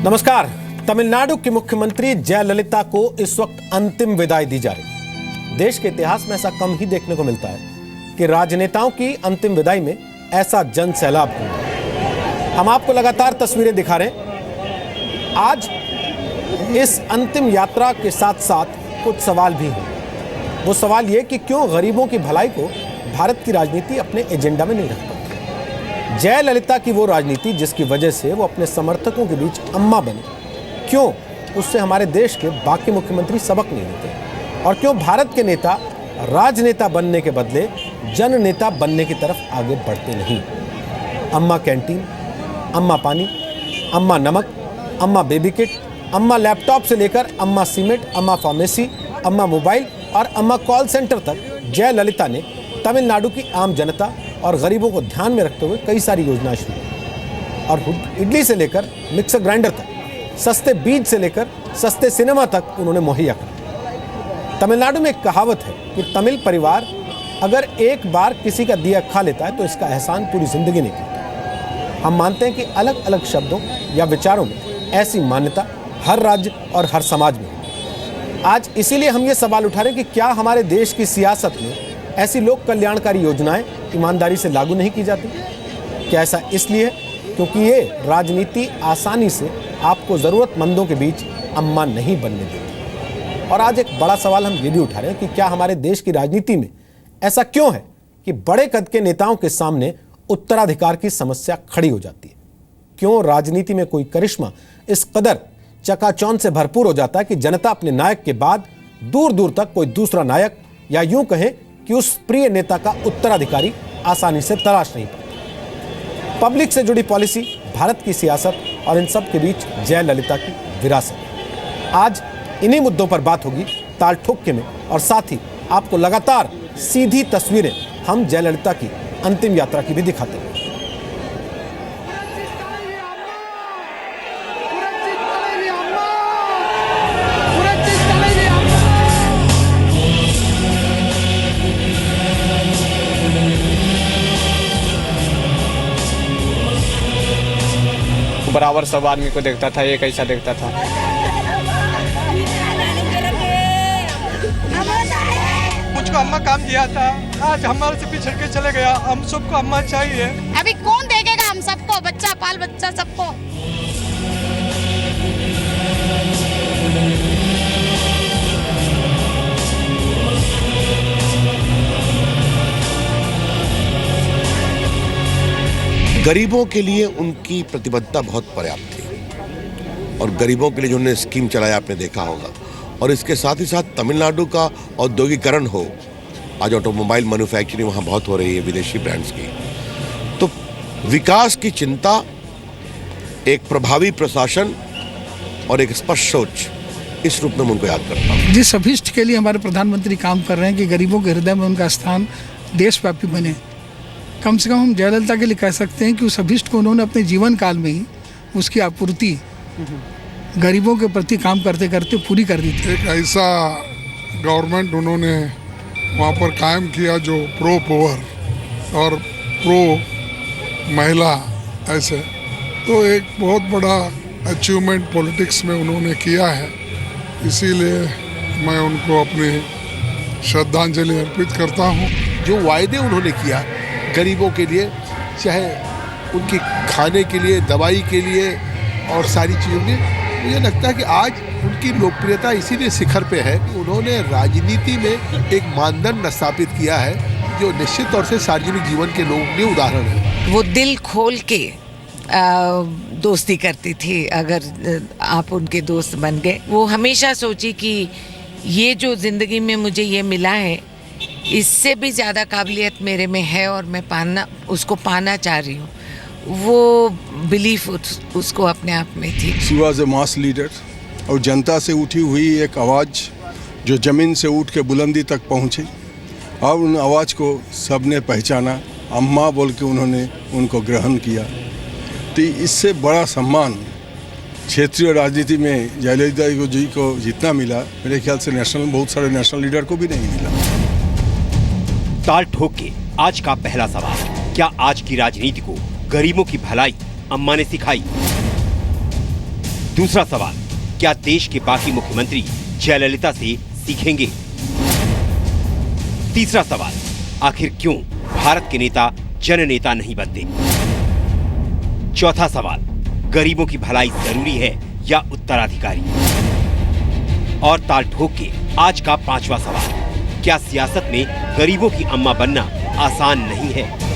नमस्कार। तमिलनाडु की मुख्यमंत्री जयललिता को इस वक्त अंतिम विदाई दी जा रही। देश के इतिहास में ऐसा कम ही देखने को मिलता है कि राजनेताओं की अंतिम विदाई में ऐसा जन सैलाब हो। हम आपको लगातार तस्वीरें दिखा रहे हैं। आज इस अंतिम यात्रा के साथ साथ कुछ सवाल भी हैं। वो सवाल ये कि क्यों गरीबों की भलाई को भारत की राजनीति अपने एजेंडा में नहीं रख पाती। जयललिता की वो राजनीति जिसकी वजह से वो अपने समर्थकों के बीच अम्मा बनी, क्यों उससे हमारे देश के बाकी मुख्यमंत्री सबक नहीं लेते? और क्यों भारत के नेता राजनेता बनने के बदले जन नेता बनने की तरफ आगे बढ़ते नहीं? अम्मा कैंटीन, अम्मा पानी, अम्मा नमक, अम्मा बेबी किट, अम्मा लैपटॉप से लेकर अम्मा सीमेंट, अम्मा फार्मेसी, अम्मा मोबाइल और अम्मा कॉल सेंटर तक जयललिता ने तमिलनाडु की आम जनता और गरीबों को ध्यान में रखते हुए कई सारी योजनाएं शुरू की। और इडली से लेकर मिक्सर ग्राइंडर तक, सस्ते बीज से लेकर सस्ते सिनेमा तक उन्होंने मुहैया करा। तमिलनाडु में एक कहावत है कि तमिल परिवार अगर एक बार किसी का दिया खा लेता है तो इसका एहसान पूरी जिंदगी नहीं करता। हम मानते हैं कि अलग अलग शब्दों या विचारों में ऐसी मान्यता हर राज्य और हर समाज में है। आज इसीलिए हम ये सवाल उठा रहे हैं कि क्या हमारे देश की सियासत में ऐसी लोक कल्याणकारी योजनाएं ईमानदारी से लागू नहीं की जाती? क्या ऐसा इसलिए है क्योंकि ये राजनीति आसानी से आपको ज़रूरतमंदों के बीच अम्मा नहीं बनने देती? और आज एक बड़ा सवाल हम ये भी उठा रहे हैं कि क्या हमारे देश की राजनीति में ऐसा क्यों है कि बड़े कद के नेताओं के सामने उत्तराधिकार की समस्या खड़ी हो जाती है? क्यों राजनीति में कोई करिश्मा इस कदर चकाचौंध से भरपूर हो जाता है कि जनता अपने नायक के बाद दूर दूर तक कोई दूसरा नायक या यूं कहें कि उस प्रिय नेता का उत्तराधिकारी आसानी से तलाश नहीं पाती? पब्लिक से जुड़ी पॉलिसी, भारत की सियासत और इन सब के बीच जयललिता की विरासत। आज इन्हीं मुद्दों पर बात होगी ताल ठोके में, और साथ ही आपको लगातार सीधी तस्वीरें हम जयललिता की अंतिम यात्रा की भी दिखाते हैं। बराबर सब आदमी को देखता था, ये कैसा देखता था। मुझको अम्मा काम दिया था, आज हमारे से पिछड़ के चले गया। हम सबको अम्मा चाहिए। अभी कौन देखेगा हम सबको? बच्चा पाल बच्चा सबको। गरीबों के लिए उनकी प्रतिबद्धता बहुत पर्याप्त थी और गरीबों के लिए जो उन्होंने स्कीम चलाया आपने देखा होगा। और इसके साथ ही साथ तमिलनाडु का औद्योगिकरण हो, आज ऑटोमोबाइल मैन्युफैक्चरिंग वहाँ बहुत हो रही है विदेशी ब्रांड्स की। तो विकास की चिंता, एक प्रभावी प्रशासन और एक स्पष्ट सोच, इस रूप में मैं उनको याद करता हूँ। जिस अभिष्ट के लिए हमारे प्रधानमंत्री काम कर रहे हैं कि गरीबों के हृदय में उनका स्थान देशव्यापी बने, कम से कम हम जयललिता के लिए कह सकते हैं कि उस अभिष्ट को उन्होंने अपने जीवन काल में ही उसकी आपूर्ति गरीबों के प्रति काम करते करते पूरी कर दी थी। एक ऐसा गवर्नमेंट उन्होंने वहाँ पर कायम किया जो प्रो पावर और प्रो महिला, ऐसे तो एक बहुत बड़ा अचीवमेंट पॉलिटिक्स में उन्होंने किया है। इसीलिए मैं उनको अपनी श्रद्धांजलि अर्पित करता हूँ। जो वायदे उन्होंने किया गरीबों के लिए, चाहे उनके खाने के लिए, दवाई के लिए और सारी चीज़ों में, मुझे लगता है कि आज उनकी लोकप्रियता इसीलिए शिखर पे है कि उन्होंने राजनीति में एक मानदंड स्थापित किया है जो निश्चित तौर से सार्वजनिक जीवन के लोगों के लिए उदाहरण है। वो दिल खोल के दोस्ती करती थी। अगर आप उनके दोस्त बन गए, वो हमेशा सोची कि ये जो ज़िंदगी में मुझे ये मिला है, इससे भी ज़्यादा काबिलियत मेरे में है और मैं उसको पाना चाह रही हूँ। वो बिलीफ उसको अपने आप में थी। She was a mass leader और जनता से उठी हुई एक आवाज़ जो ज़मीन से उठ के बुलंदी तक पहुँची और उन आवाज़ को सबने पहचाना, अम्मा बोल के उन्होंने उनको ग्रहण किया। तो इससे बड़ा सम्मान क्षेत्रीय राजनीति में जयललिता जी को जितना मिला, मेरे ख्याल से बहुत सारे नेशनल लीडर को भी नहीं मिला। ताल ठोक के आज का पहला सवाल, क्या आज की राजनीति को गरीबों की भलाई अम्मा ने सिखाई? दूसरा सवाल, क्या देश के बाकी मुख्यमंत्री जयललिता से सीखेंगे? तीसरा सवाल, आखिर क्यों भारत के नेता जननेता नहीं बनते? चौथा सवाल, गरीबों की भलाई जरूरी है या उत्तराधिकारी? और ताल ठोक के आज का पांचवा सवाल, क्या सियासत में गरीबों की अम्मा बनना आसान नहीं है?